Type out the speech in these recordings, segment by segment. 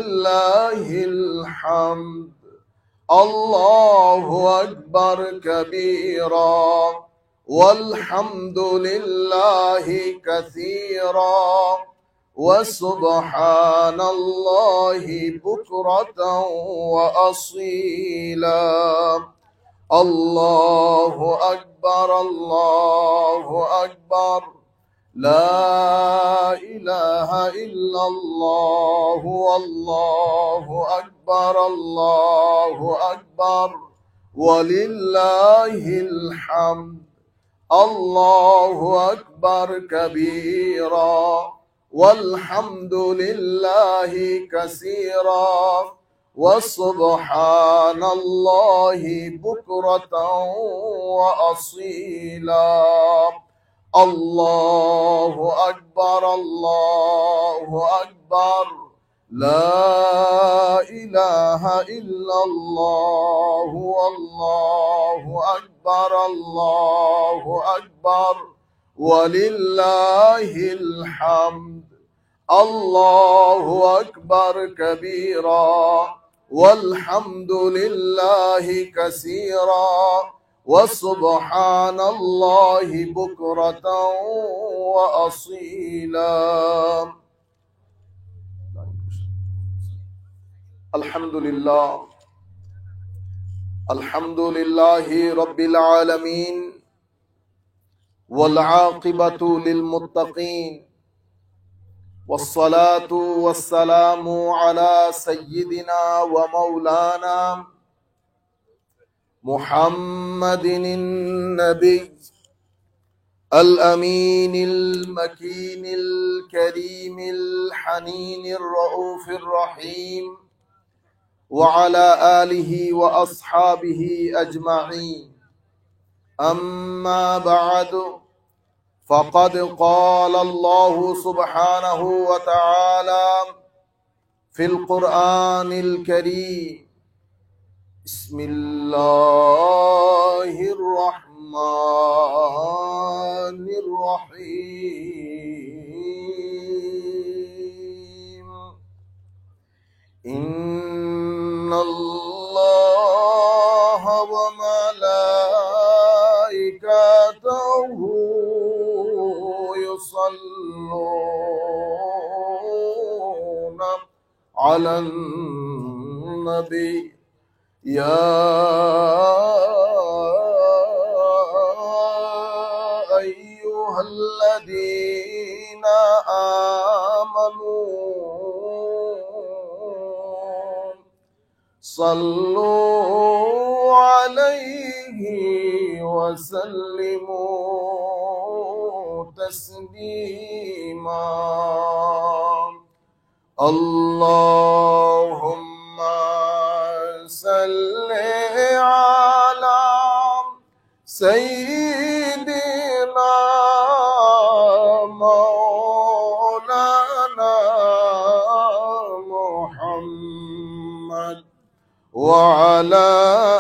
ولله الحمد. الله أكبر كبيرا والحمد لله كثيرا وسبحان الله بكرة وأصيلا. الله أكبر الله أكبر لا إله إلا الله والله أكبر الله أكبر ولله الحمد. الله أكبر كبيرا والحمد لله كثيرا وسبحان الله بكرة وأصيلا. الله أكبر الله أكبر لا إله إلا الله والله أكبر الله أكبر ولله الحمد. الله أكبر كبيرا والحمد لله كثيرا وسبحان الله بكرة وأصيلا. الحمد لله الحمد لله رب العالمين والعاقبة للمتقين والصلاة والسلام على سيدنا ومولانا محمد النبي الأمين المكين الكريم الحنين الرؤوف الرحيم وعلى آله وأصحابه أجمعين. أما بعد فقد قال الله سبحانه وتعالى في القرآن الكريم: بسم الله الرحمن الرحيم. إن الله وملائكته يصلون على النبي يا أيها الذين آمنوا صلوا عليه وسلموا تسليما. اللهم صل على سيدنا مولانا محمد وعلى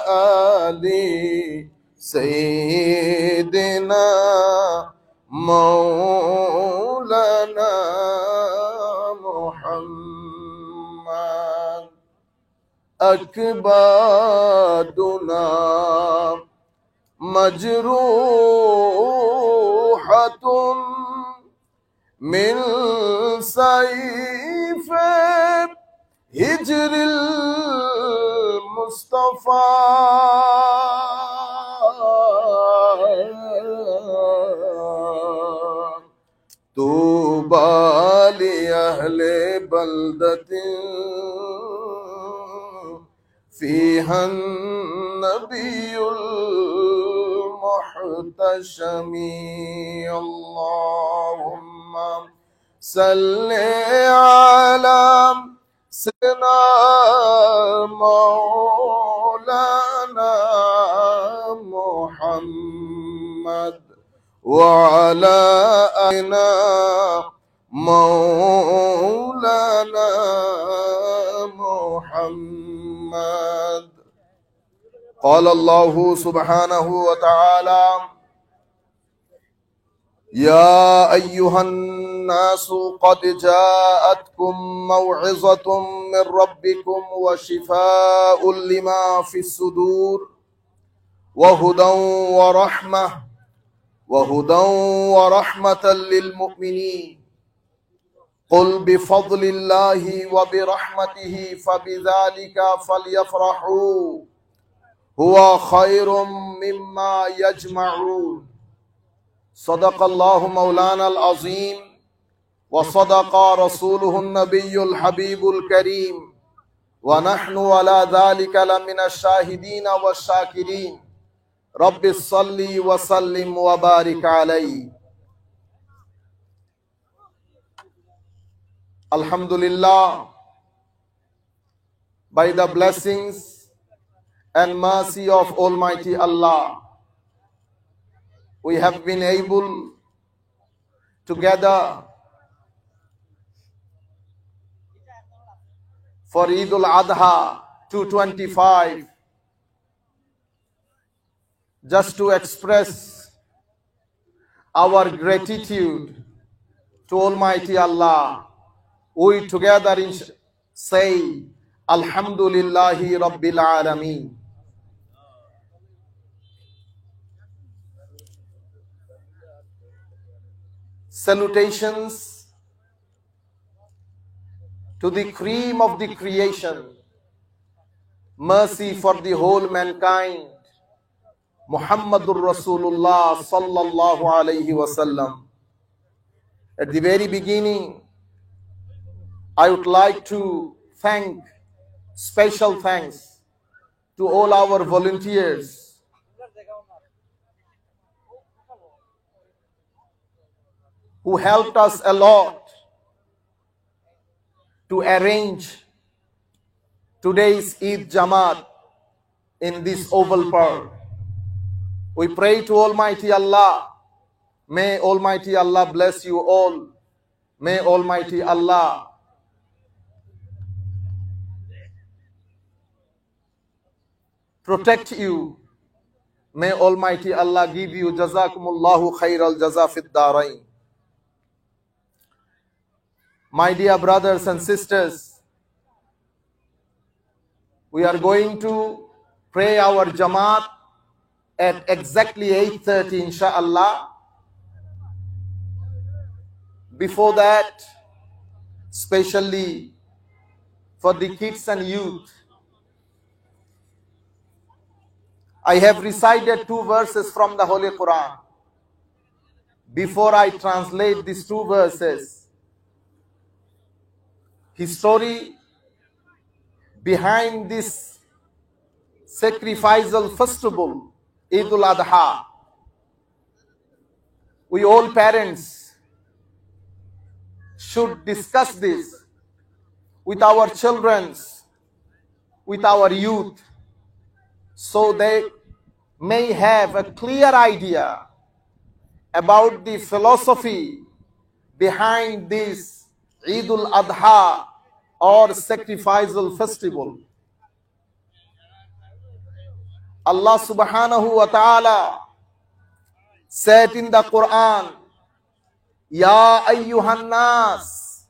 آل سيدنا مولانا محمد. أكبادنا مجروحة من سيف هجر المصطفى. طوبى لأهل بلدة فيها النبي المحتشم. اللهم صل على سيدنا مولانا محمد وعلى آلنا مولانا محمد. قال الله سبحانه وتعالى: يا أيها الناس قد جاءتكم موعظة من ربكم وشفاء لما في الصدور وهدى ورحمة للمؤمنين قل بفضل الله وبرحمته فبذلك فليفرحوا هو خير مما يجمعون صدق الله مولانا العظيم وصدق رسوله النبي الحبيب الكريم ونحن على ذلك لمن الشاهدين والشاكرين رب صل وسلم وبارك عليه. Alhamdulillah, by the blessings and mercy of Almighty Allah, we have been able to gather for Eid al-Adha 225, just to express our gratitude to Almighty Allah. We together say, Alhamdulillahi Rabbil Alameen. Salutations to the cream of the creation, mercy for the whole mankind, Muhammadur Rasulullah sallallahu alayhi wasallam. At the very beginning, I would like to thank, special thanks to all our volunteers who helped us a lot to arrange today's Eid Jamaat in this oval park. We pray to Almighty Allah. May Almighty Allah bless you all. May Almighty Allah protect you. May Almighty Allah give you Jazakumullahu khairal jaza fid darain. My dear brothers and sisters, we are going to pray our Jamaat at exactly 8:30 inshallah. Before that, especially for the kids and youth, I have recited 2 verses from the Holy Quran. Before I translate these 2 verses, history behind this sacrificial festival, Eid al-Adha. We all parents should discuss this with our children, with our youth, so they may have a clear idea about the philosophy behind this Eid al-Adha or sacrificial festival. Allah subhanahu wa ta'ala said in the Quran, Ya ayyuhan nas,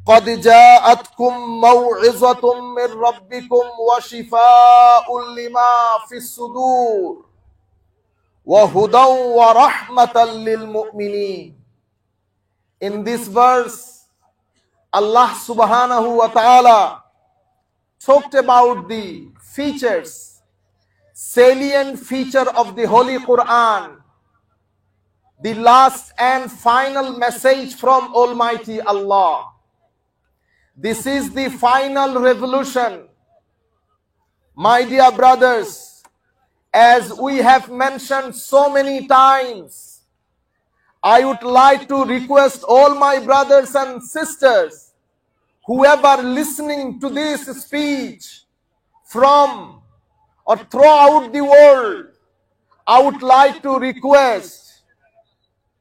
qad ja'atkum maw'izatun min rabbikum wa shifa'un lima fis sudur wa hudan wa rahmatan lil mu'minin. In this verse, Allah subhanahu wa ta'ala talked about the features, salient feature of the Holy Quran, the last and final message from Almighty Allah. This is the final revolution. My dear brothers, as we have mentioned so many times, I would like to request all my brothers and sisters, whoever listening to this speech from or throughout the world, I would like to request,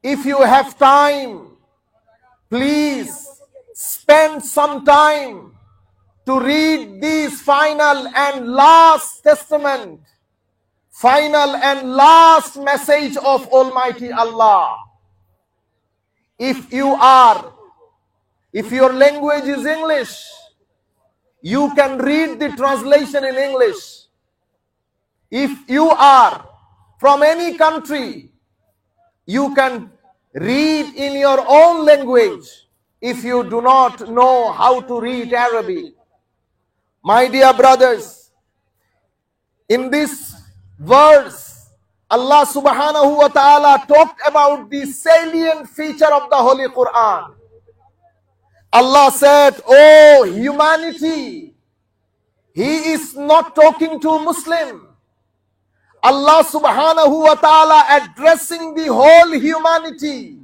if you have time, please spend some time to read this final and last testament, final and last message of Almighty Allah. If your language is English, you can read the translation in English. If you are from any country, you can read in your own language if you do not know how to read Arabic. My dear brothers, in this verse, Allah subhanahu wa ta'ala talked about the salient feature of the Holy Quran. Allah said, "Oh humanity," He is not talking to Muslim. Allah subhanahu wa ta'ala addressing the whole humanity,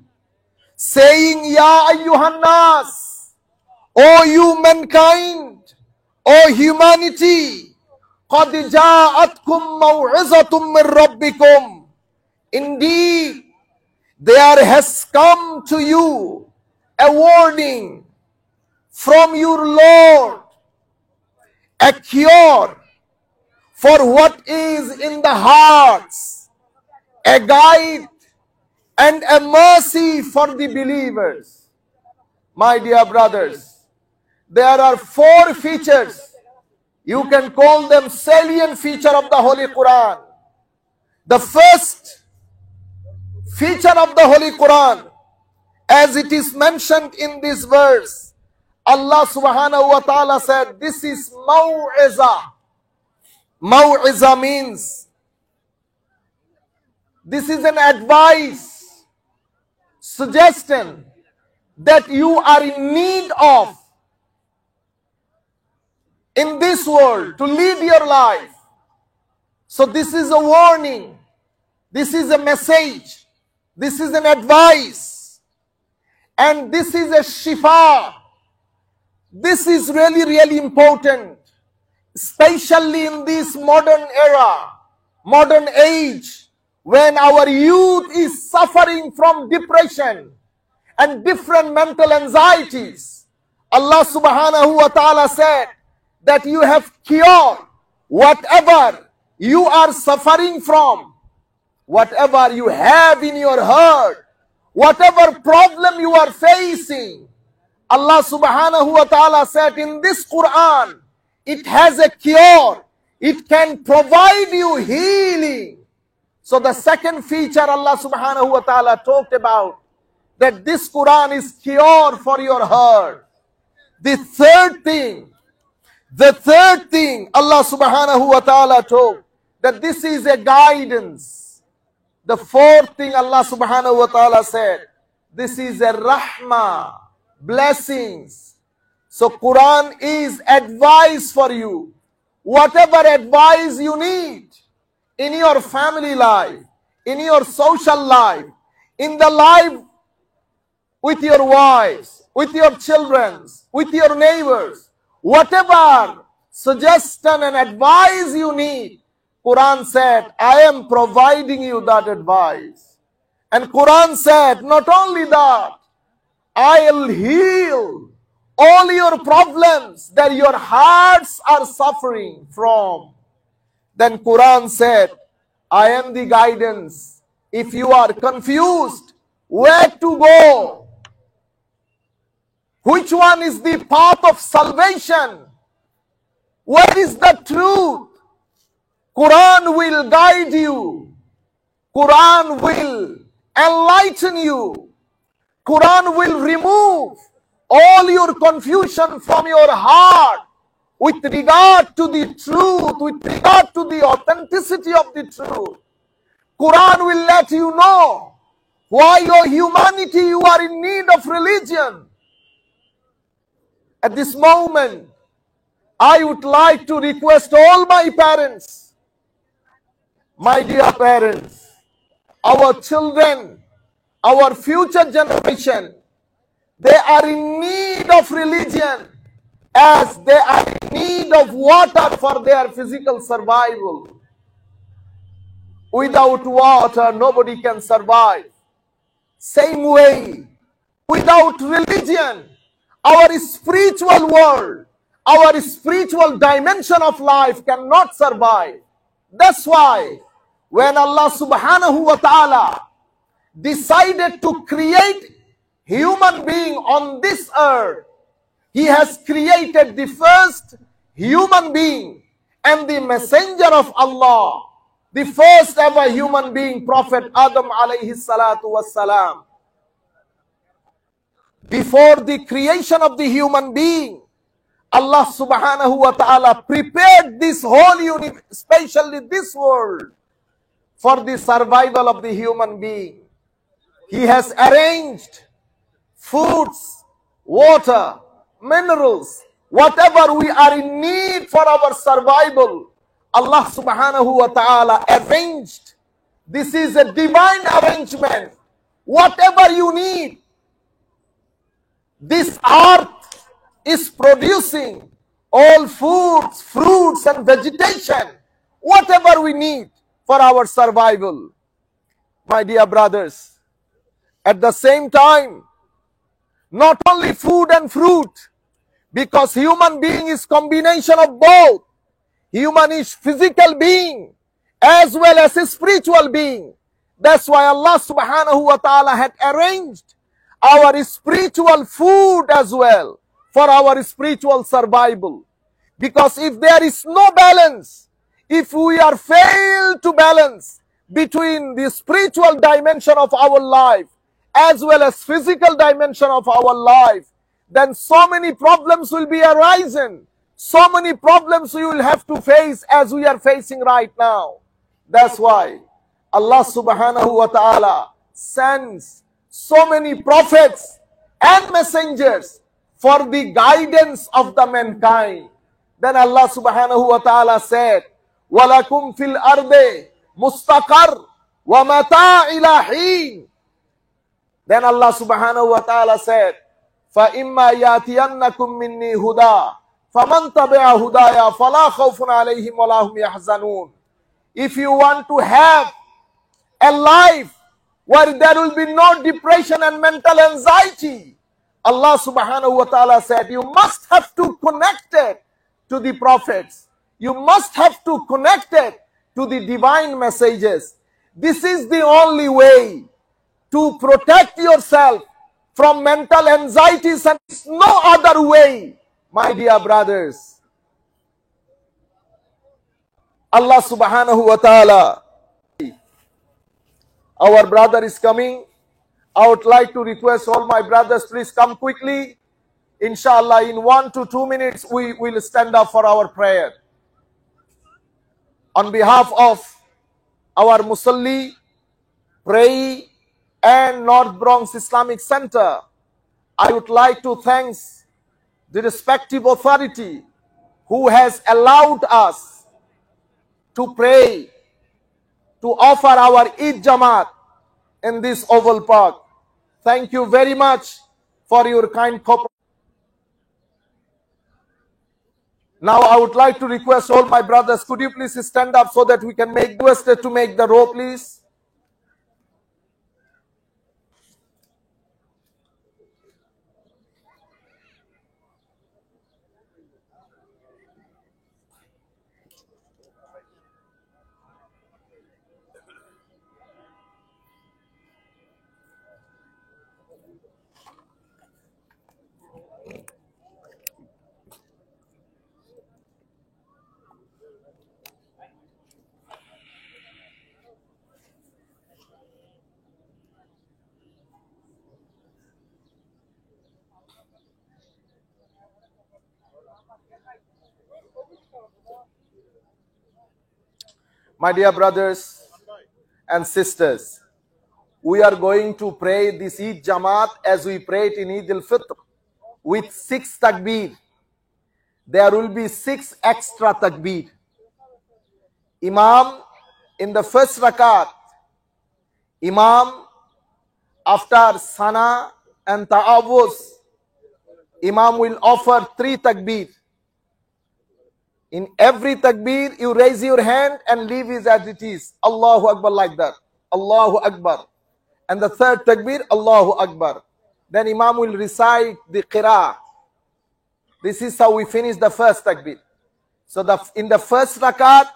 saying, "Ya ayyuhan nas, O you mankind, O humanity, qad ja'atkum maw'izatum min rabbikum." Indeed, there has come to you a warning from your Lord, a cure for what is in the hearts, a guide and a mercy for the believers. My dear brothers, there are 4 features. You can call them salient feature of the Holy Quran. The first feature of the Holy Quran, as it is mentioned in this verse, Allah subhanahu wa ta'ala said, this is maw'iza. Maw'iza means this is an advice, suggestion that you are in need of in this world to lead your life. So this is a warning. This is a message. This is an advice. And this is a shifa. This is really, really important, especially in this modern era, modern age, when our youth is suffering from depression and different mental anxieties. Allah subhanahu wa ta'ala said that you have cured whatever you are suffering from, whatever you have in your heart, whatever problem you are facing. Allah subhanahu wa ta'ala said in this Quran, it has a cure. It can provide you healing. So the second feature Allah subhanahu wa ta'ala talked about, that this Quran is cure for your heart. The third thing Allah subhanahu wa ta'ala told, that this is a guidance. The fourth thing Allah subhanahu wa ta'ala said, this is a rahmah, blessings. So Quran is advice for you. Whatever advice you need in your family life, in your social life, in the life with your wives, with your children, with your neighbors, whatever suggestion and advice you need, Quran said, I am providing you that advice. And Quran said, not only that, I'll heal all your problems that your hearts are suffering from. Then Quran said, I am the guidance. If you are confused, where to go? Which one is the path of salvation? What is the truth? Quran will guide you. Quran will enlighten you. Quran will remove all your confusion from your heart with regard to the truth, with regard to the authenticity of the truth. Quran will let you know why your humanity, you are in need of religion. At this moment, I would like to request all my parents, my dear parents, our children, our future generation, they are in need of religion as they are in need of water for their physical survival. Without water, nobody can survive. Same way, without religion, our spiritual world, our spiritual dimension of life cannot survive. That's why when Allah subhanahu wa ta'ala decided to create human being on this earth. He has created the first human being and the messenger of Allah, the first ever human being, Prophet Adam alayhi salatu wassalam. Before the creation of the human being, Allah subhanahu wa ta'ala prepared this whole universe, especially this world, for the survival of the human being. He has arranged foods, water, minerals, whatever we are in need for our survival. Allah subhanahu wa ta'ala arranged. This is a divine arrangement. Whatever you need, this earth is producing all foods, fruits and vegetation, whatever we need for our survival. My dear brothers, at the same time, not only food and fruit, because human being is combination of both. Human is physical being as well as a spiritual being. That's why Allah subhanahu wa ta'ala had arranged our spiritual food as well for our spiritual survival. Because if there is no balance, if we are failed to balance between the spiritual dimension of our life as well as physical dimension of our life, then so many problems will be arising. So many problems we will have to face as we are facing right now. That's why Allah subhanahu wa ta'ala sends so many prophets and messengers for the guidance of the mankind. Then Allah subhanahu wa ta'ala said, وَلَكُمْ فِي الْأَرْضِ مُسْتَقَرٌّ وَمَتَاعٌ إِلَى حِينٍ. Then Allah subhanahu wa ta'ala said, فَإِمَّا يَأْتِيَنَّكُمْ مِنِّي هُدًى فَمَنْ تَبِعَ هُدَايَ فَلَا خَوْفٌ عَلَيْهِمْ وَلَا هُمْ يَحْزَنُونَ. If you want to have a life where there will be no depression and mental anxiety, Allah subhanahu wa ta'ala said, you must have to connect it to the prophets. You must have to connect it to the divine messages. This is the only way to protect yourself from mental anxieties, and there's no other way, my dear brothers. Allah subhanahu wa ta'ala, our brother is coming. I would like to request all my brothers, please come quickly. Inshallah, in 1 to 2 minutes, we will stand up for our prayer. On behalf of our Musalli, Pray and North Bronx Islamic Center, I would like to thank the respective authority who has allowed us to pray, to offer our Eid Jamaat in this Oval Park. Thank you very much for your kind cooperation. Now I would like to request all my brothers, could you please stand up so that we can make requested to make the row, please. My dear brothers and sisters, we are going to pray this Eid Jamaat as we pray it in Eid al-Fitr with 6 takbir. There will be 6 extra takbir. Imam in the first rakat, Imam after Sana and Ta'awuz, Imam will offer 3 takbir. In every takbir, you raise your hand and leave it as it is. Allahu Akbar, like that. Allahu Akbar. And the third takbir, Allahu Akbar. Then Imam will recite the qira'ah. This is how we finish the first takbir. So in the first rakat,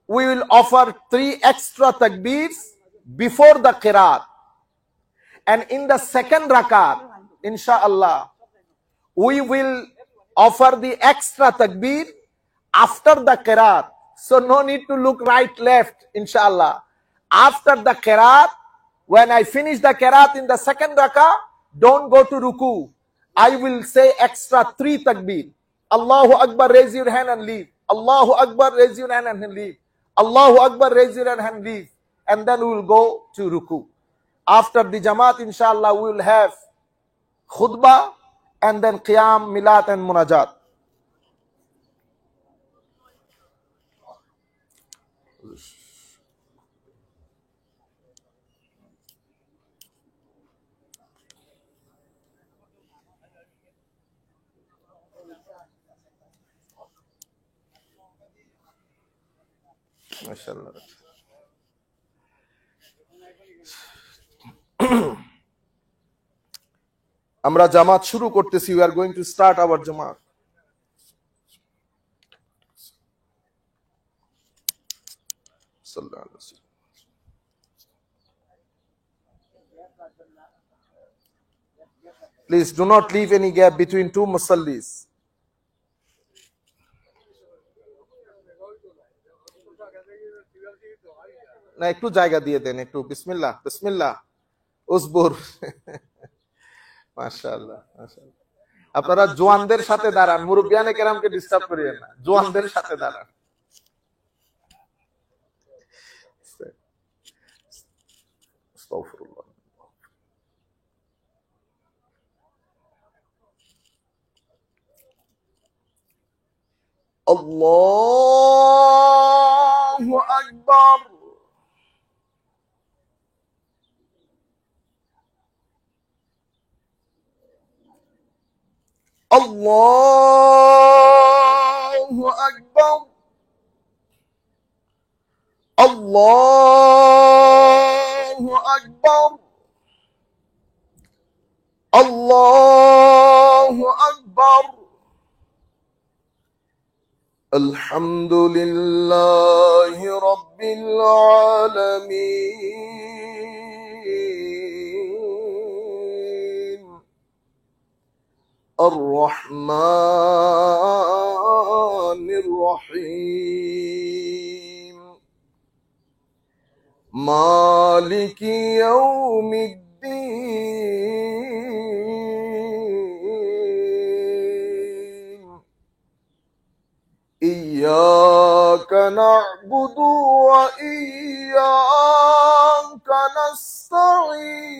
we will offer 3 extra takbirs before the qira'ah. And in the second rakat, inshallah, we will offer the extra takbir after the qiraat. So no need to look right, left, inshallah. After the qiraat, when I finish the qiraat in the second rakah, don't go to ruku. I will say extra 3 takbir. Allahu Akbar, raise your hand and leave. Allahu Akbar, raise your hand and leave. Allahu Akbar, raise your hand and leave. And then we will go to ruku. After the Jamaat, inshallah, we will have khutbah and then qiyam, milat and munajat. MashaAllah. আমরা জামাত শুরু করতেছি. We are going to start our Jamaat. Please do not leave any gap between two musallis. না একটু জায়গা দিয়ে দেন, একটু বিসমিল্লাহ বিসমিল্লাহ উসবুর। মাশাআল্লাহ মাশাআল্লাহ। আপনারা জওয়ানদের সাথে দাঁড়ান, মুরব্বিয়ানে কেরামকে ডিস্টার্ব করিয়েন না, জওয়ানদের সাথে দাঁড়ান। আস্তাগফিরুল্লাহ। আল্লাহু আকবার। Allahu Akbar. Allahu Akbar. Allahu Akbar. Alhamdulillahi Rabbil Alameen. الرحمن الرحيم مالك يوم الدين إياك نعبد وإياك نستعين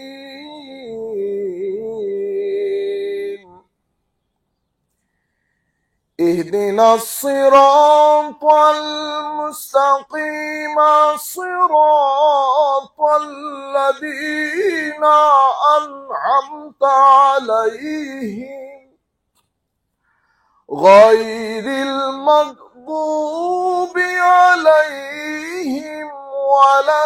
اهدنا الصراط المستقيم صراط الذين أنعمت عليهم غير المغضوب عليهم ولا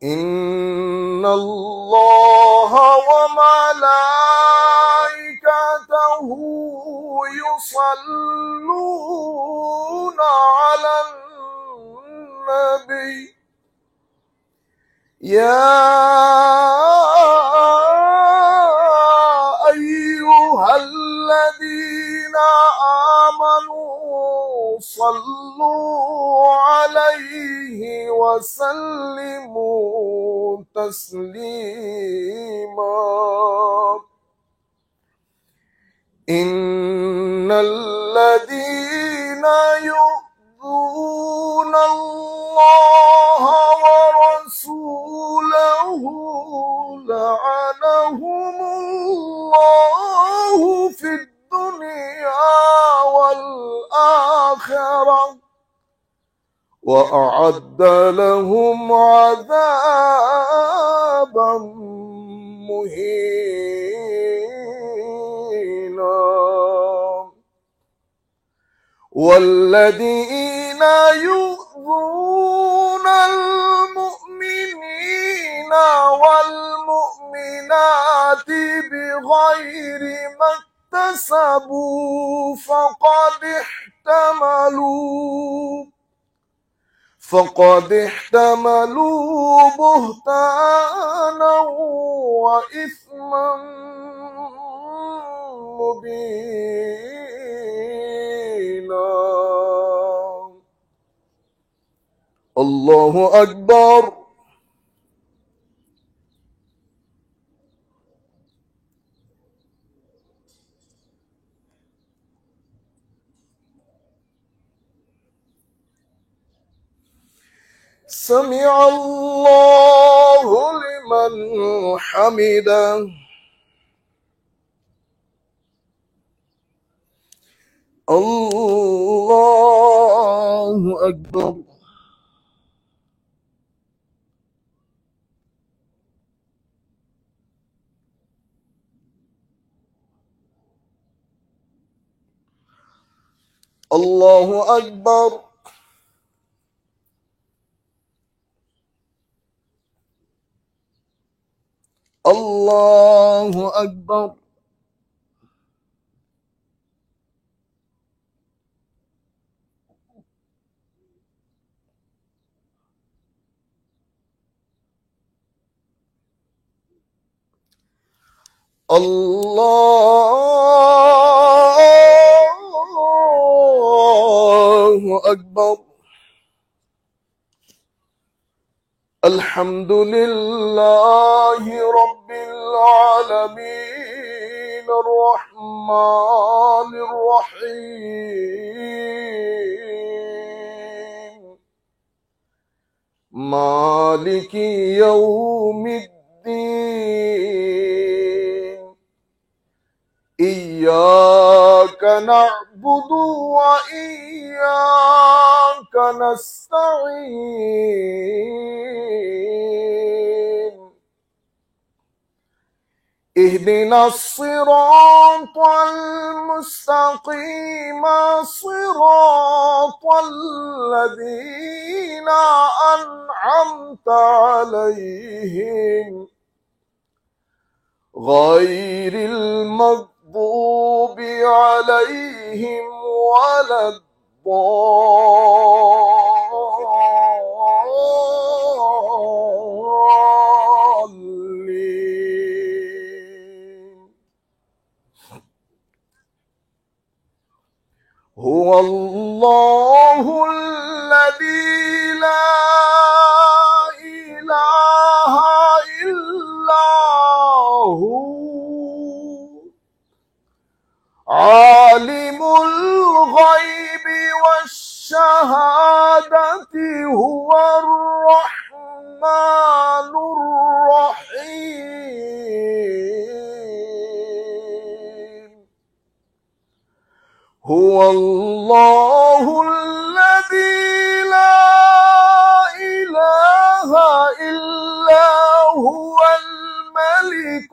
إن الله وملائكته يصلون على النبي يا أيها الذين آمنوا صلوا عليه وسلموا تسليما إن الذين يؤذون الله ورسوله لعنهم الله في الدنيا والآخرة وأعد لهم عذابا مهينا والذين يؤذون المؤمنين البينات بغير ما اكتسبوا فقد احتملوا بهتانا وإثما مبينا. الله أكبر. سمع الله لمن حمده. الله أكبر. الله أكبر. الله أكبر. الله أكبر. الحمد لله رب العالمين الرحمن الرحيم مالك يوم الدين. إياك نعبد وإياك نستعين. اهدنا الصراط المستقيم صراط الذين أنعمت عليهم غير المغضوب عليهم ولا الضالين. هو الله الذي لا إله إلا هو عالم الغيب والشهادة هو الرحمن الرحيم. هو الله الذي لا إله إلا هو الملك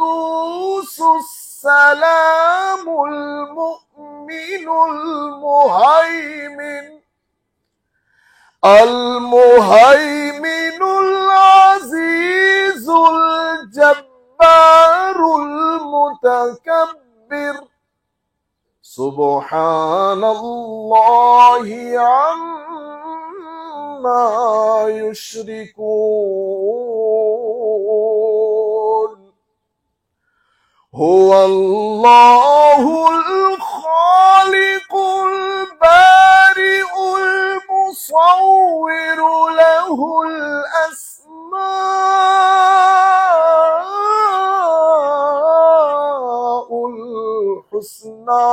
القدوس السلام المؤمن المهيمن العزيز الجبار المتكبر. سبحان الله عما يشركون. هو الله الخالق البارئ المصور له الأسماء الحسنى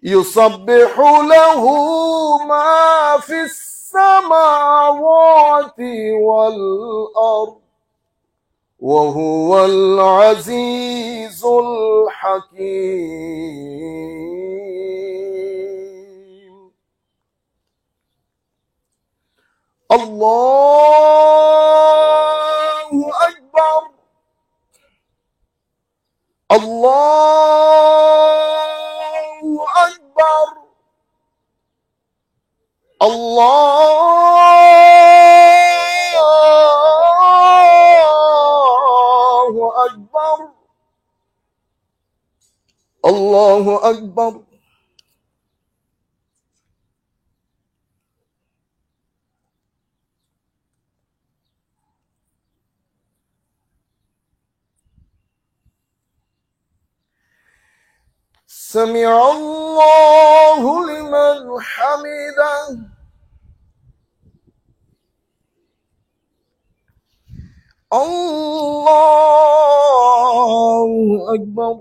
يسبح له ما في السماوات والأرض وهو العزيز الحكيم. الله أكبر. الله أكبر. الله الله أكبر. سمع الله لمن حمده. الله أكبر.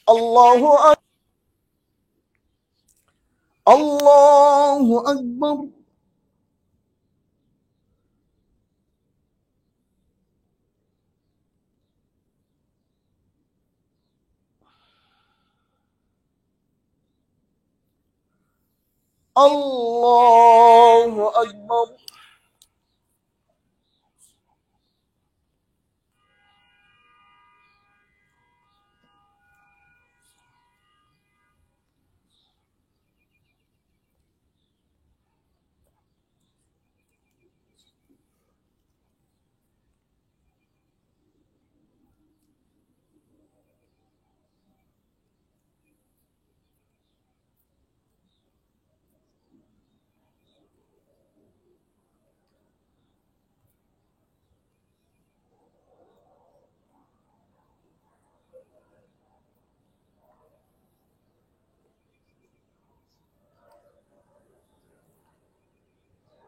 الله أكبر. الله أكبر. الله أكبر.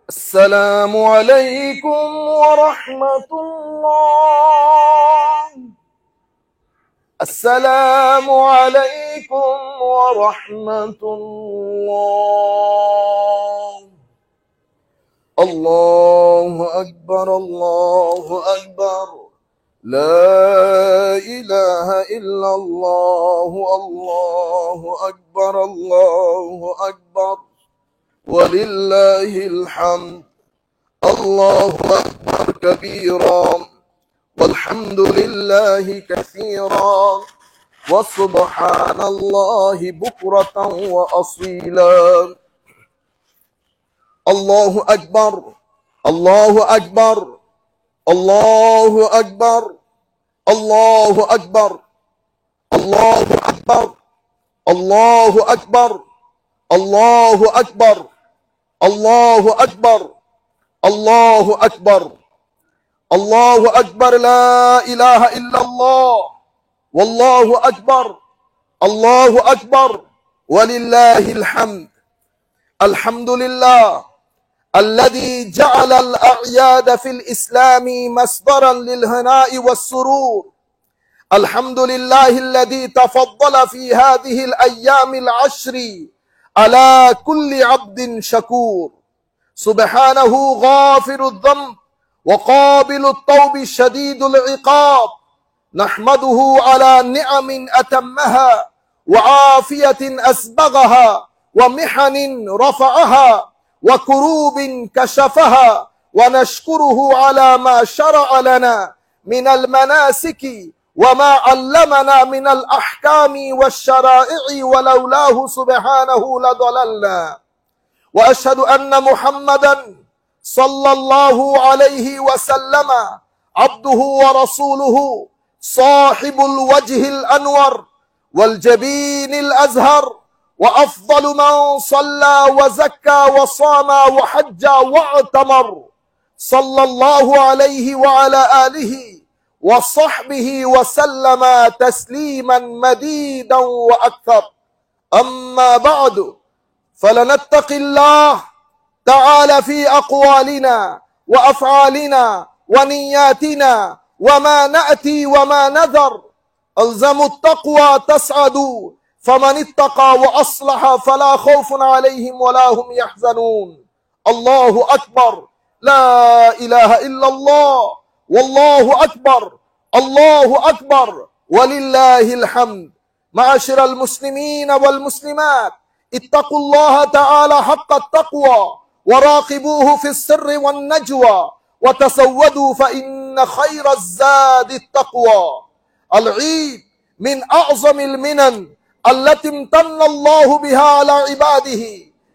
السلام عليكم ورحمة الله. السلام عليكم ورحمة الله. الله أكبر. الله أكبر. لا إله إلا الله. الله أكبر. الله أكبر ولله الحمد. الله أكبر كبيرا والحمد لله كثيرا وسبحان الله بكرة وأصيلا. الله أكبر. الله أكبر. الله أكبر. الله أكبر. الله أكبر. الله أكبر. الله أكبر. الله أكبر. الله أكبر. الله أكبر. لا إله إلا الله والله أكبر. الله أكبر ولله الحمد. الحمد لله الذي جعل الأعياد في الإسلام مصدرا للهناء والسرور. الحمد لله الذي تفضل في هذه الأيام العشر على كل عبد شكور. سبحانه غافر الذنب وقابل التوب شديد العقاب. نحمده على نعم أتمها وعافية أسبغها ومحن رفعها وكروب كشفها. ونشكره على ما شرع لنا من المناسك وما علمنا من الأحكام والشرائع ولولاه سبحانه لضللنا. وأشهد أن محمدا صلى الله عليه وسلم عبده ورسوله صاحب الوجه الأنور والجبين الأزهر وأفضل من صلى وزكى وصام وحج واعتمر. صلى الله عليه وعلى آله وصحبه وسلم تسليما مديدا وأكثر. أما بعد فلنتق الله تعالى في أقوالنا وأفعالنا ونياتنا وما نأتي وما نذر. ألزموا التقوى تسعدوا فمن اتقى وأصلح فلا خوف عليهم ولا هم يحزنون. الله أكبر. لا إله إلا الله والله أكبر. الله أكبر ولله الحمد. معاشر المسلمين والمسلمات، اتقوا الله تعالى حق التقوى وراقبوه في السر والنجوى وتسودوا فإن خير الزاد التقوى. العيد من أعظم المنن التي امتن الله بها على عباده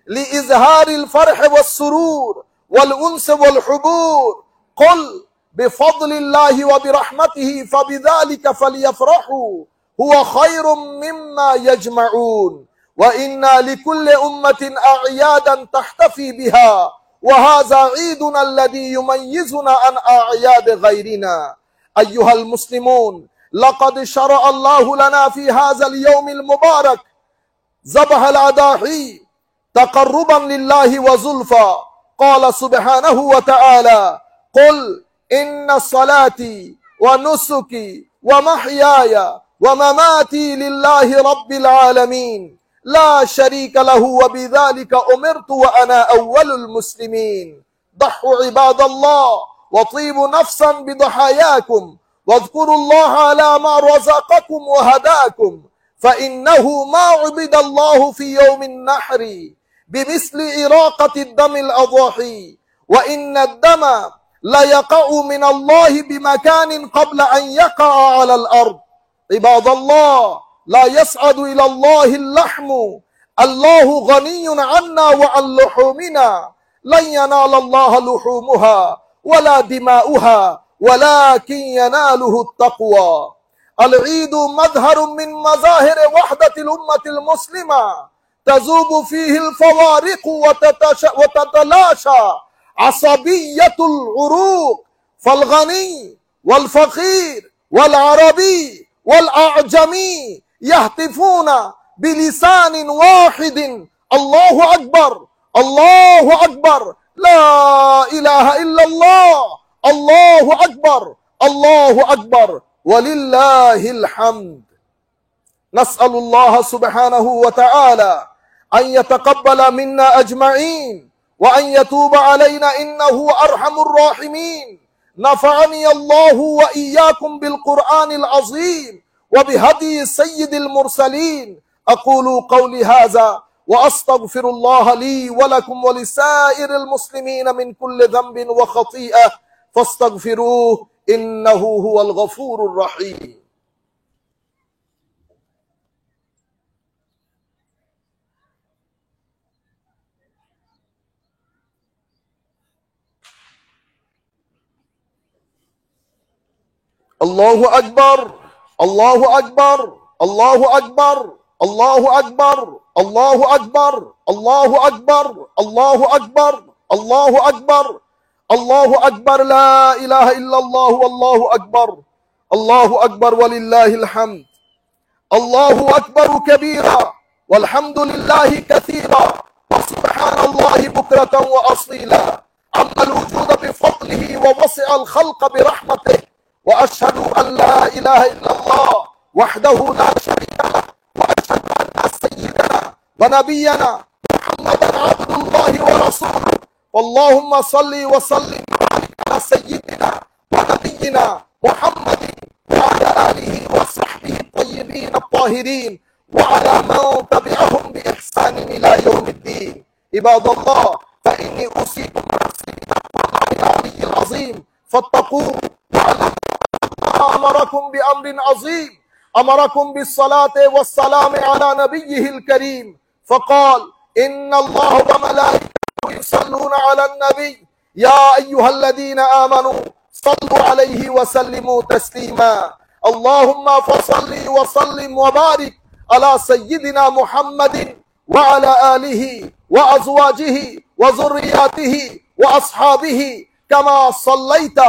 لإظهار الفرح والسرور والأنس والحبور. قل بفضل الله وبرحمته فبذلك فليفرحوا هو خير مما يجمعون. وإنا لكل أمة أعيادا تحتفي بها، وهذا عيدنا الذي يميزنا عن أعياد غيرنا. أيها المسلمون، لقد شرع الله لنا في هذا اليوم المبارك ذبح الأضاحي تقربا لله وزلفى. قال سبحانه وتعالى: قل إن صلاتي ونسكي ومحياي ومماتي لله رب العالمين لا شريك له وبذلك أمرت وأنا أول المسلمين. ضحوا عباد الله وطيبوا نفسا بضحاياكم، واذكروا الله على ما رزقكم وهداكم، فإنه ما عبد الله في يوم النحر بمثل إراقة الدم الأضاحي، وإن الدم لا يقع من الله بمكان قبل أن يقع على الأرض. عباد الله، لا يصعد إلى الله اللحم، الله غني عنا وعن لحومنا، لن ينال الله لحومها ولا دماؤها ولكن يناله التقوى. العيد مظهر من مظاهر وحدة الأمة المسلمة، تذوب فيه الفوارق وتتلاشى عصبية العروق، فالغني والفقير والعربي والأعجمي يهتفون بلسان واحد: الله أكبر، الله أكبر، لا إله إلا الله، الله أكبر، الله أكبر، ولله الحمد. نسأل الله سبحانه وتعالى أن يتقبل منا أجمعين وأن يتوب علينا إنه أرحم الراحمين. نفعني الله وإياكم بالقرآن العظيم وبهدي سيد المرسلين. أقول قولي هذا وأستغفر الله لي ولكم ولسائر المسلمين من كل ذنب وخطيئة فاستغفروه إنه هو الغفور الرحيم. الله أكبر، الله أكبر، الله أكبر، الله أكبر، الله أكبر، الله أكبر، الله أكبر، الله أكبر، الله أكبر، لا إله إلا الله والله أكبر، الله أكبر ولله الحمد. الله أكبر كبيرا والحمد لله كثيرا وسبحان الله بكرة وأصيلا. عم الوجود بفضله ووسع الخلق برحمته، وأشهد أن لا إله إلا الله وحده لا شريك له، وأشهد أن سيدنا ونبينا محمدا عبد الله ورسوله. اللهم صل وسلم على سيدنا ونبينا محمد وعلى آله وصحبه الطيبين الطاهرين وعلى من تبعهم بإحسان إلى يوم الدين. عباد الله، فإني أوصيكم نفسي بتقوى الله العلي العظيم فاتقوه، واعلموا أمركم بأمر عظيم، أمركم بالصلاة والسلام على نبيه الكريم، فقال: إن الله وملائكته يصلون على النبي يا أيها الذين آمنوا صلوا عليه وسلموا تسليما. اللهم فصل وسلم وبارك على سيدنا محمد وعلى آله وأزواجه وذرياته وأصحابه كما صليت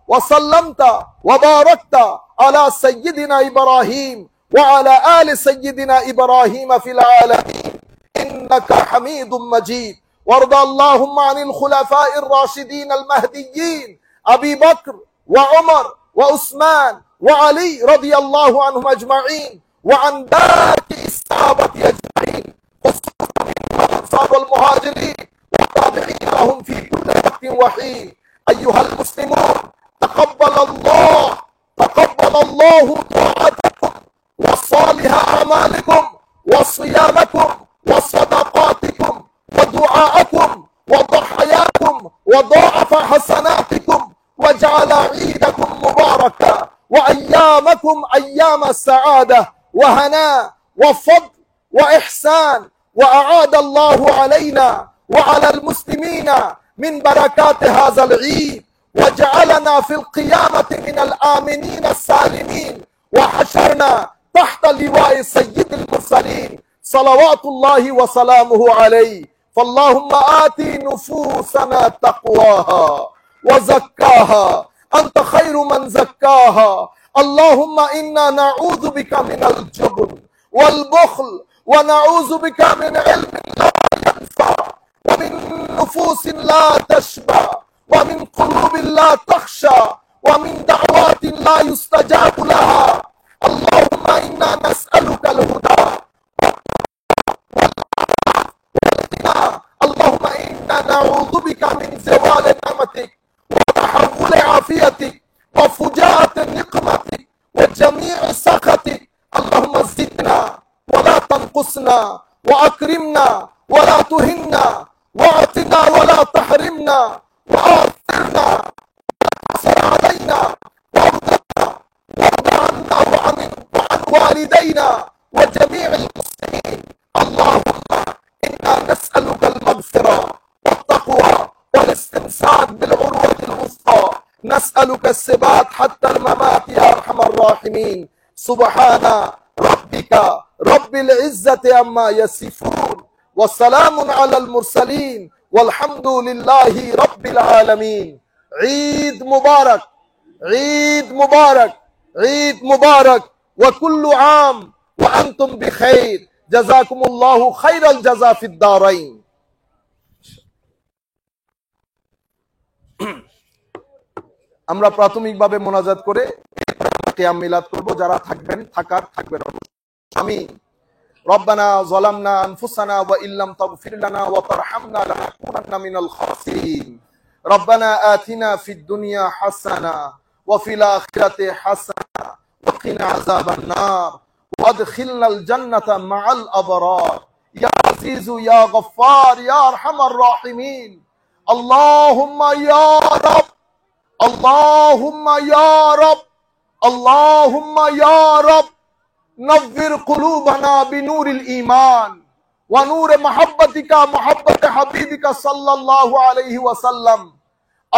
وسلمت وباركت على سيدنا إبراهيم وعلى آل سيدنا إبراهيم في العالمين إنك حميد مجيد. وارض اللهم عن الخلفاء الراشدين المهديين أبي بكر وعمر وعثمان وعلي رضي الله عنهم أجمعين، وعن باقي الصحابة أجمعين، خصوصا من الأنصار والمهاجرين والتابعين لهم في كل وقت وحين. أيها المسلمون، تقبل الله طاعتكم وصالح أعمالكم وصيامكم وصدقاتكم ودعاءكم وضحاياكم، وضاعف حسناتكم، وجعل عيدكم مباركة وأيامكم أيام السعادة وهناء وفضل وإحسان. وأعاد الله علينا وعلى المسلمين من بركات هذا العيد، واجعلنا في القيامة من الآمنين السالمين، وحشرنا تحت لواء سيد المرسلين صلوات الله وسلامه عليه. فاللهم آت نفوسنا تقواها وزكاها، أنت خير من زكاها. اللهم إنا نعوذ بك من الجبن والبخل، ونعوذ بك من علم لا ينفع، ومن نفوس لا تشبع، ومن قلوب لا تخشى، ومن دعوات لا يستجاب لها. اللهم إنا نسألك الهدى. اللهم إنا نعوذ بك من زوال نعمتك وتحول عافيتك وفجاءة نقمتك وجميع سخطك. اللهم زدنا ولا تنقصنا، وأكرمنا ولا تهنا، وأعطنا ولا تحرمنا، وآثرنا وانصر علينا، وارض عنا وعن والدينا وجميع المسلمين. اللهم إنا نسألك المغفرة والتقوى والاستمساك بالعروة الوثقى، نسألك الثبات حتى الممات يا أرحم الراحمين. سبحان ربك رب العزة عما يصفون، وسلام على المرسلين، والحمد لله رب العالمين. عيد مبارك، عيد مبارك، عيد مبارك، وكل عام وأنتم بخير. جزاكم الله خير الجزاء في الدارين। আমরা প্রাথমিকভাবে মোনাজাত করে কিয়াম মিলাদ করব। যারা থাকবেন থাকবেন। আমি ربنا ظلمنا أنفسنا وإن لم تغفر لنا وترحمنا لنكونن من الخاسرين. ربنا آتنا في الدنيا حسنة وفي الآخرة حسنة وقنا عذاب النار وادخلنا الجنة مع الأبرار يا عزيز يا غفار يا أرحم الراحمين. اللهم يا رب، اللهم يا رب، اللهم يا رب، نور قلوبنا بنور الإيمان ونور محبتك محبة حبيبك صلى الله عليه وسلم.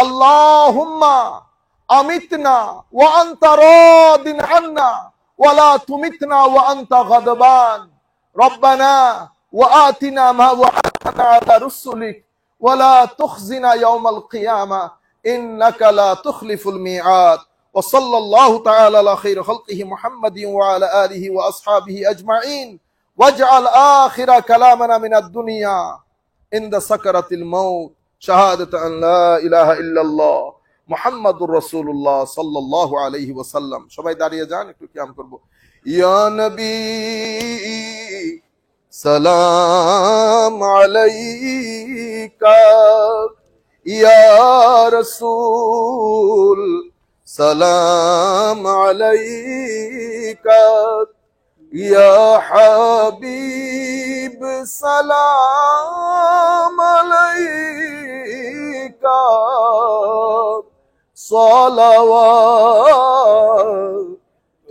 اللهم أمتنا وأنت راض عنا، ولا تمتنا وأنت غضبان. ربنا وآتنا ما وعدتنا على رسلك، ولا تخزنا يوم القيامة إنك لا تخلف الميعاد. وصلى الله تعالى على خير خلقه محمد وعلى آله وأصحابه أجمعين. واجعل آخر كلامنا من الدنيا عند سكرة الموت شهادة أن لا إله إلا الله محمد رسول الله صلى الله عليه وسلم. সবাই দাঁড়িয়ে যান, একটু কিয়াম করব। ইয়া নবী সালাম আলাইকা, ইয়া রাসূল সালাম আলাইকা, ইয়া হাবিব সালাম আলাইকা,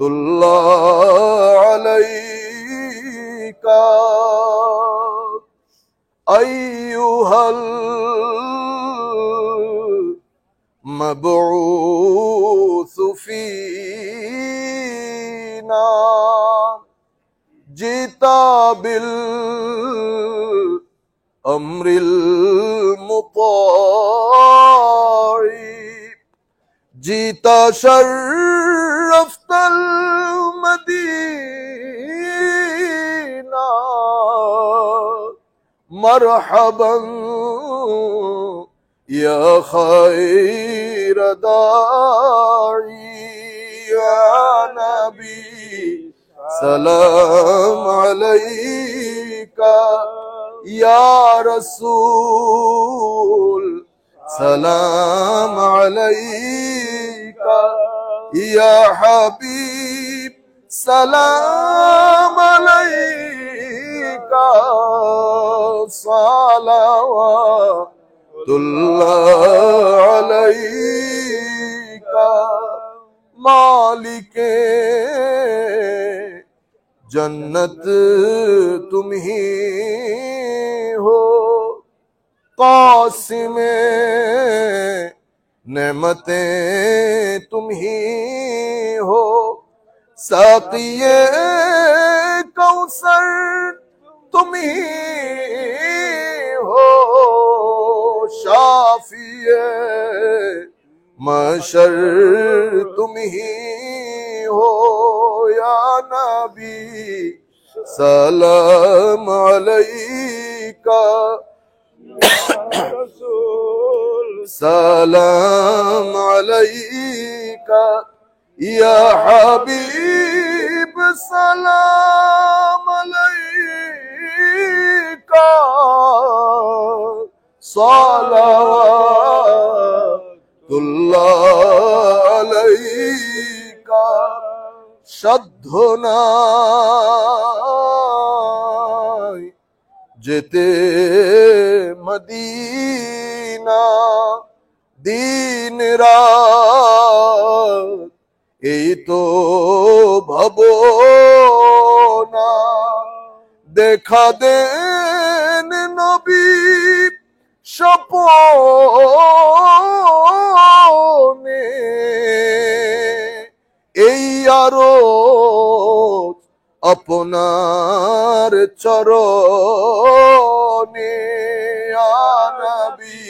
সালাওয়াতুল্লাহ আলাইকা আইয়ুহাল مبعوث فينا، جئت بالأمر المطاع، جئت شرفت المدينة. مرحبا يا خير داعي، يا نبي سلام عليك، يا رسول سلام عليك، يا حبيب سلام عليك، صلوات الله عليك. मालिक जन्नत तुम ही हो, कासिम नेमतें तुम ही हो, साक़िए कौसर तुम ही हो, शाफिए महशर तुम ही हो, या नबी सलाम अलैका, सलाम अलैका, या हबीब सलाम अलैका, सलावतुल्लाह अलैका। সাধ্যনাই যেতে মদিনা, দিন রাত এই তো ভাবনা, দেখা দেন নবী স্বপনে, এই আরো আপনার চরণে, ইয়া নবী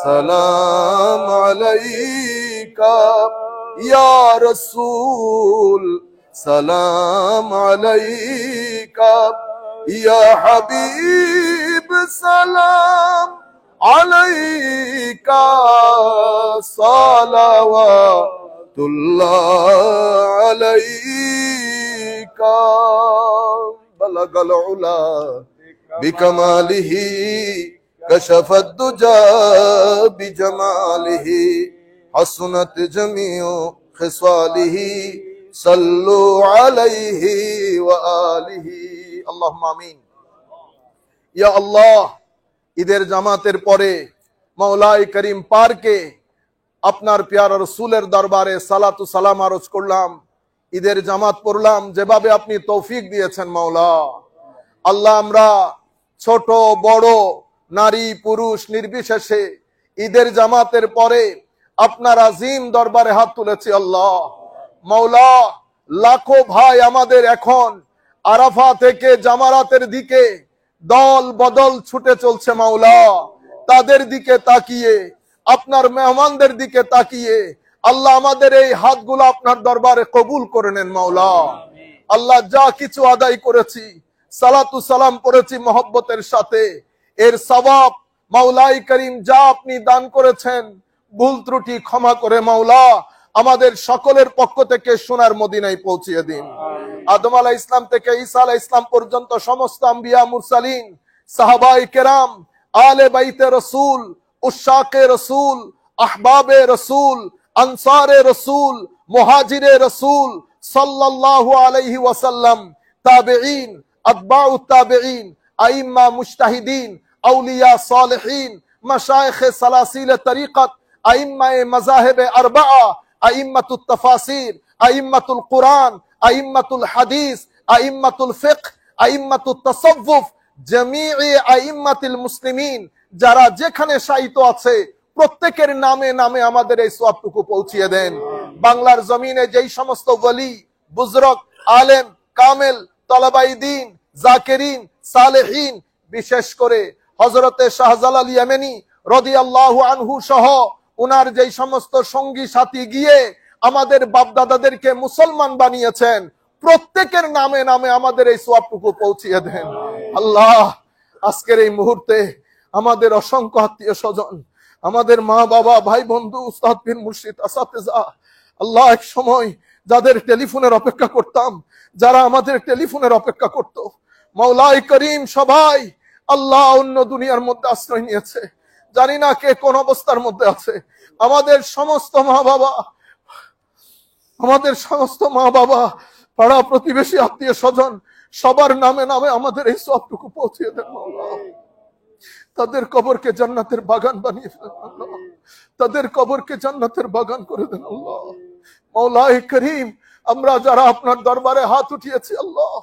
সালাম আলাইকা, ইয়া রাসূল সালাম আলাইকা, ইয়া হাবিব সালাম আলাইকা, সালাওয়াতুল্লাহ আলাইকা। বালাগাল উলা বিকামালিহি, কাশাফাদ দুজা বিজামালিহি, হাসনাত জামিউ খিসালিহি, সাল্লু আলাইহি ওয়া আলিহি। আল্লাহুম্মা আমিন। ইয়া আল্লাহ, ঈদের জামাতের পরে মাওলাই করিম পার্কে আপনার প্যারা রাসূলের দরবারে সালাতু সালাম আরজ করলাম, ঈদের জামাত পড়লাম, যেভাবে আপনি তৌফিক দিয়েছেন মাওলা। আল্লাহ, আমরা ছোট বড় নারী পুরুষ নির্বিশেষে ঈদের জামাতের পরে আপনার আজিম দরবারে হাত তুলেছি আল্লাহ। মাওলা, লাখো ভাই আমাদের এখন আরাফা থেকে জামারাতের দিকে দল বদল ছুটে চলছে মাওলা। তাদের দিকে তাকিয়ে, আপনার মেহমানদের দিকে তাকিয়ে আল্লাহ আমাদের এই হাতগুলো আপনার দরবারে কবুল করে নেন মাওলা। আল্লাহ, যা কিছু আদায় করেছি, সালাতু সালাম করেছি মহব্বতের সাথে, এর সওয়াব মাওলাই করিম যা আপনি দান করেছেন, ভুল ত্রুটি ক্ষমা করে মাওলা আমাদের সকলের পক্ষ থেকে সোনার মদিনায় পৌঁছিয়ে দিন। আদম আলাইহিস ইসলাম থেকে ঈসা আলাইহিস ইসলাম পর্যন্ত সমস্ত আম্বিয়া মুরসালিন, সাহাবায়ে কেরাম, আলে বাইতে রাসূল, উশাকে রাসূল, আহবাবে রাসূল, আনসারে রাসূল, মুহাজিরে রাসূল সাল্লাল্লাহু আলাইহি ওয়াসাল্লাম, তাবেঈন, আতবাউত তাবেঈন, আইম্মা মুজতাহিদিন, আউলিয়া সালেহিন, মাশায়েখে সালাসিল তরিকত, আইম্মায়ে মাযাহিব আরবাআ, আইম্মাতুত তাফাসির, আইম্মাতুল কুরআন, আইম্মাতুল হাদিস, আইম্মাতুল ফিকহ, আইম্মাতুত তাসাউফ, জামিঈ আইম্মাতুল মুসলিমিন, যারা যেখানে শায়িত আছে প্রত্যেকের নামে নামে আমাদের এই সওয়াবটুকু পৌঁছিয়ে দেন। বাংলার জমিনে যেই সমস্ত ওলি, বুজরগ, আলেম, কামেল, তলাবাই দ্বীন, জাকিরিন, সালেহিন, বিশেষ করে হযরতে শাহজালাল ইয়ামানি রাদিয়াল্লাহু আনহু সহ উনার যেই সমস্ত সঙ্গী সাথী গিয়ে আমাদের বাপদাদাদেরকে মুসলমান বানিয়েছেন, প্রত্যেকের নামে নামে আমাদের এই সওয়াবটুকু পৌঁছিয়ে দেন আল্লাহ। আজকের এই মুহূর্তে আমাদের অসংখ্য আত্মীয় স্বজন, আমাদের মা বাবা, ভাই বন্ধু, উস্তাদ পীর মুর্শিদ, আসাতেজা, আল্লাহ, এক সময় যাদের টেলিফোনের অপেক্ষা করতাম, যারা আমাদের টেলিফোনের অপেক্ষা করত, মাওলাই করিম সবাই আল্লাহ অন্য দুনিয়ার মধ্যে আশ্রয় নিয়েছে। জানি না কে কোন অবস্থার মধ্যে আছে। আমাদের সমস্ত মা বাবা, পাড়া প্রতিবেশী, আত্মীয় স্বজন, সবার নামে নামে আমাদের এই সবটুকু পৌঁছিয়ে দেন মাওলা। তাদের কবরকে জান্নাতের বাগান বানিয়ে ফেলেন আল্লাহ। তাদের কবরকে জান্নাতের বাগান করে দেন আল্লাহ। মাওলাই করিম, আমরা যারা আপনার দরবারে হাত উঠিয়েছি আল্লাহ,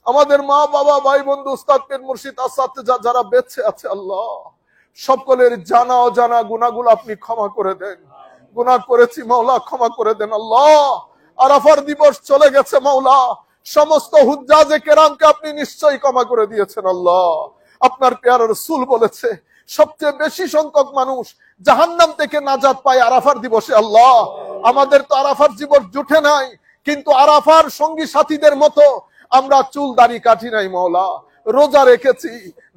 আমাদের মা বাবা, ভাই বন্ধু, উস্তাদ পীর মুর্শিদ, আসাতেজা যারা বেঁচে আছে আল্লাহ, সকলের জানা অজানা গুনাহগুলো আপনি ক্ষমা করে দেন। গুনাহ করেছি মাওলা, ক্ষমা করে দেন আল্লাহ। আরাফার দিবস চলে গেছে মাওলা, সমস্ত হুজ্জাজে কেরামকে আপনি নিশ্চয়ই ক্ষমা করে দিয়েছেন আল্লাহ। আপনার পেয়ারা রাসূল বলেছে সবচেয়ে বেশি সংখ্যক মানুষ জাহান্নাম থেকে নাজাত পায় আরাফার দিবসে আল্লাহ। আমাদের তো আরাফার দিবস জুটে নাই, কিন্তু আরাফার সঙ্গী সাথীদের মতো আমরা চুল দাড়ি কাটি নাই মাওলা, রোজা রেখেছি,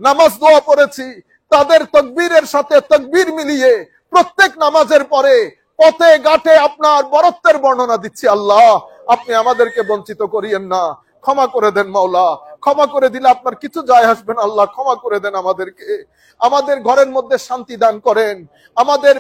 নামাজ দোয়া পড়েছি, তাদের তাকবীরের সাথে তাকবীর মিলিয়ে প্রত্যেক নামাজের পরে পথে ঘাটে আপনার বরত্বের বর্ণনা দিচ্ছি আল্লাহ। আপনি আমাদেরকে বঞ্চিত করিয়েন না, ক্ষমা করে দেন মাওলা। ক্ষমা করে দিলে আপনার কিছু যায় আসবে না আল্লাহ, ক্ষমা করে দেন আমাদেরকে। আমাদের ঘরের মধ্যে শান্তি দান করেন, আমাদের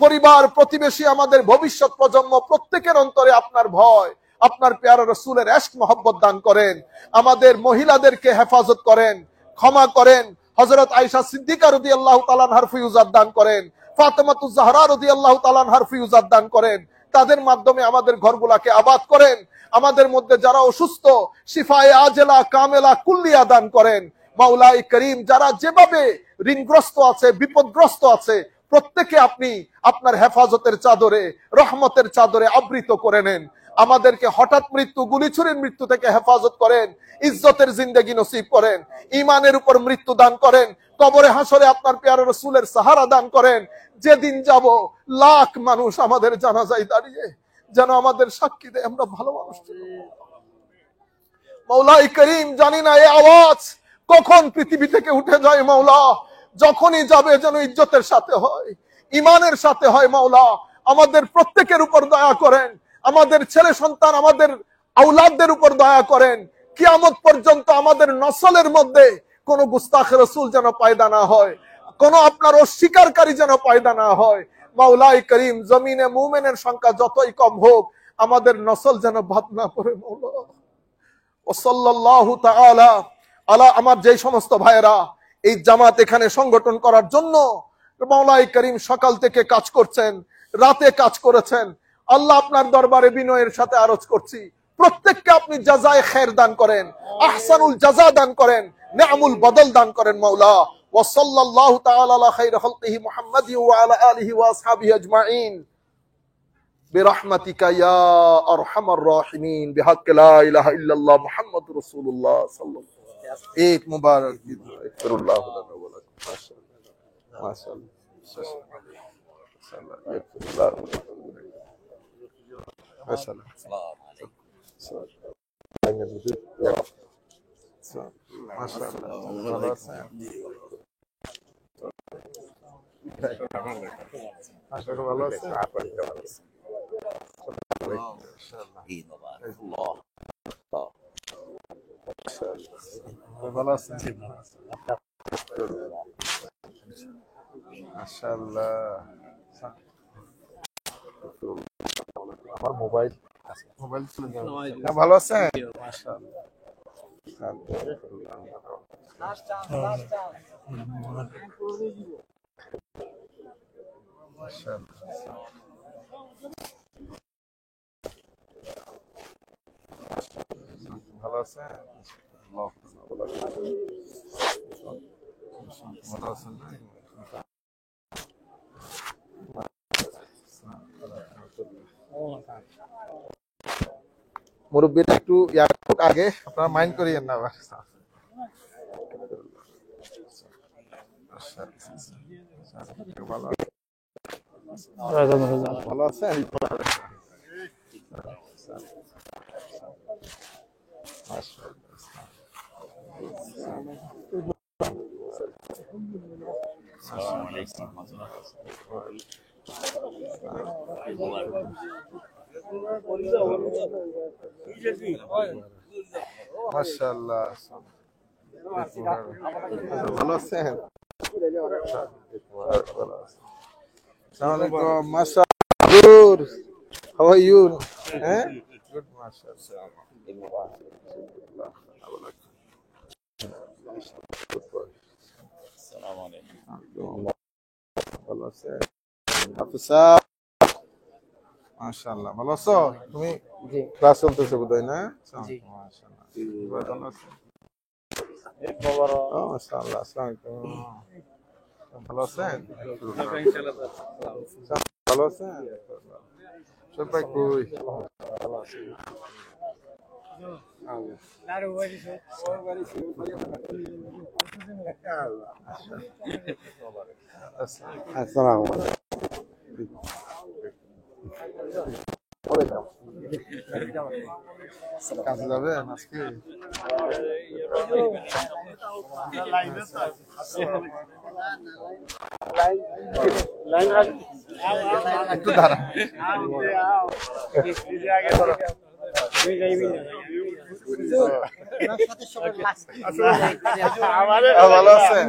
পরিবার প্রতিবেশী, আমাদের ভবিষ্যৎ প্রজন্ম প্রত্যেকের অন্তরে আপনার ভয়, আপনার পেয়ারা রাসূলের ইশক মহব্বত দান করেন। আমাদের মহিলাদেরকে হেফাজত করেন, ক্ষমা করেন। হযরত আয়েশা সিদ্দিকা রাদিয়াল্লাহু তাআলা আনহার ফিউজাত দান করেন, ফাতেমাতুজ জাহরা রাদিয়াল্লাহু তাআলা আনহার ফিউজাত দান করেন। তাদের মাধ্যমে আমাদের ঘরগুলোকে আবাদ করেন। আমাদের মধ্যে যারা অসুস্থ শিফায়ে আজেলা কামেলা কুল্লিয়া দান করেন। মাওলাই করিম, যারা যেভাবে ঋণগ্রস্ত আছে, বিপদগ্রস্ত আছে, প্রত্যেকে আপনি আপনার হেফাজতের চাদরে, রহমতের চাদরে আবৃত করে নেন। আমাদেরকে হঠাৎ মৃত্যু, গুলিছুরির মৃত্যু থেকে হেফাজত করেন, ইজ্জতের জিন্দেগি নসিব করেন, ঈমানের উপর মৃত্যু দান করেন, কবরে হাসরে আপনার পেয়ারা রাসূলের সাহারা দান করেন। যেদিন যাব লাখ মানুষ আমাদের জানাজায় দাঁড়িয়ে যেন আমাদের সাক্ষী দেয় আমরা ভালো মানুষ। মাওলাই করিম, জানি না এই আওয়াজ কখন পৃথিবী থেকে উঠে যায় মাওলা, যখনই যাবে যেন ইজ্জতের সাথে হয়, ঈমানের সাথে হয় মাওলা। আমাদের প্রত্যেকের উপর দয়া করেন, আমাদের ছেলে সন্তান, আমাদের আওলাদদের উপর দয়া করেন। কিয়ামত পর্যন্ত আমাদের নসলের মধ্যে কোন গুস্তাখ রাসূল যেন পয়দা না হয়, কোন আপনার অস্বীকারী যেন পয়দা না হয়। মাওলাই করিম, জমিনে মুমিনের সংখ্যা যতই কম হোক, আমাদের নসল যেন বাদ না পড়ে মাওলা। ওয়াসাল্লাল্লাহু তাআলা আলা, আমার যে সমস্ত ভাইয়েরা এই জামাত এখানে সংগঠন করার জন্য মাওলাই করিম সকাল থেকে কাজ করছেন, রাতে কাজ করেছেন, আল্লাহ আপনার দরবারে বিনয়ের সাথে আরজ করছি প্রত্যেককে আপনি জাযায়ে খায়ের দান করেন, আহসানুল জাযা দান করেন, নিআমুল বদল দান করেন মাওলা। ওয়াসাল্লাল্লাহু তাআলা আলা খায়রি খালকিহি মুহাম্মাদি ওয়া আলা আলিহি ওয়া আসহাবিহি আজমাইন برحمتك يا ارحم الراحمين بحق لا اله الا الله محمد رسول الله صلى الله عليه وسلم. एक मुबारक اغفر الله لنا ولكم ما شاء الله ما شاء الله ما شاء الله ভালো আছে। ভালো আছে মাশাআল্লাহ। আমার মোবাইল ভালো আছে মাশাআল্লাহ। ভালো আছে মুরব্বীরা একটু আগে আপনারা মাইন্ড করিয়েন না আবার। ভালো আছেন মাশাআল্লাহ। ভালো আছেন? আসসালামু আলাইকুম। মাশাআল্লাহ। Good. How are you? Good. মাশাআল্লাহ। আসসালামু আলাইকুম। ভালো আছেন? আফসা মাশাআল্লাহ। ভালো আছো তুমি? জি। ক্লাস চলতেছে বোধহয় না? জি। মাশাআল্লাহ। ভালো আছেন? এক মোবারক। মাশাআল্লাহ। আসসালামু আলাইকুম। ভালো আছেন? ভালো আছেন? সবাই কই? ভালো আছি। আসসালামু আলাইকুম। কাজে যাবেন আজকে? একটু দাঁড়ান। ভালো আছেন?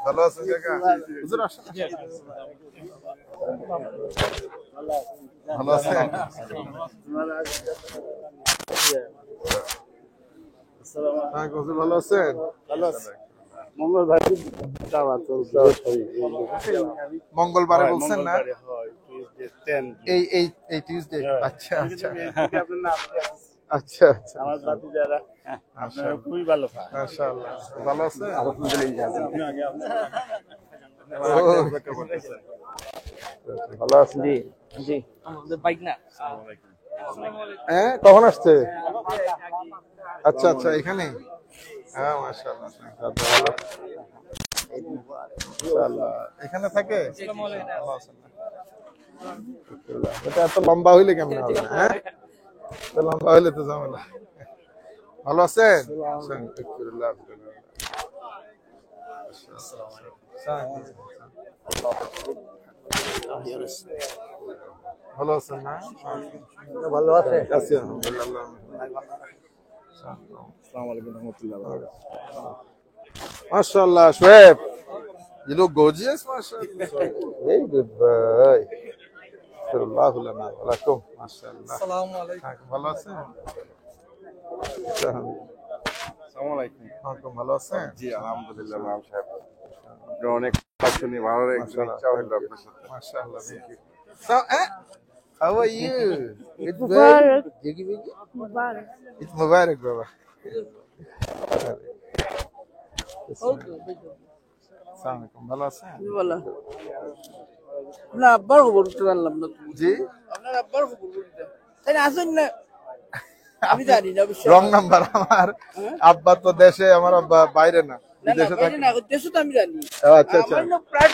ভালো আছেন কাকা? হুজুর আসেন। ভালো আছেন? হুজুর ভালো আছেন? ভালো আছেন। মঙ্গলবারে বলছেন না? এই এই এই টিউসডে। আচ্ছা আচ্ছা আচ্ছা আচ্ছা। আমার বাতি যারা আপনারা খুবই ভালো। মাশাআল্লাহ। ভালো আছেন? আলহামদুলিল্লাহ। ভালো আছেন? জি জি। আমাদের বাইক না। হ্যাঁ কখন আসছে? আচ্ছা আচ্ছা এখানে। হ্যাঁ মাশাআল্লাহ। মাশাআল্লাহ। এখানে থাকে? ভালো আছেন? এটা এত লম্বা হইলে কেমন হবে? হ্যাঁ এত লম্বা হইলে তো ঝামেলা। ভালো আছেন? ভালো আছেন না? ভালো আছে? আছি আলহামদুলিল্লাহ। আসসালামু আলাইকুম ওয়া রাহমাতুল্লাহি ওয়া বারাকাতুহু। মাশাআল্লাহ শোয়েব, you look gorgeous, মাশাআল্লাহ. Very good boy. আশরাফুল্লাহু লানা ওয়া লাকুম। মাশাআল্লাহ। আসসালামু আলাইকুম। ভালো আছেন? আসসালামু আলাইকুম। ওয়ালাইকুম ভালো আছেন? জি আলহামদুলিল্লাহ ইমাম সাহেব। আপনি অনেক শুনি ভালো লাগছে। ইচ্ছা হইল আপনার সাথে। মাশাআল্লাহ। So, how are you? It's Mubarak. Mubarak. It's Mubarak, baba. আসসালামু ভালো আছেন? ভালো। না আব্বার খবর তো জানলাম না। জি? আপনার আব্বার খবর বলতে। তাই আসেন না। আমি জানি না অবশ্য। রং নাম্বার আমার। আব্বা তো দেশে, আমার আব্বা বাইরে না। বিদেশে থাকে। না, দেশে তো আমি জানি। আচ্ছা আচ্ছা। আমার প্রায়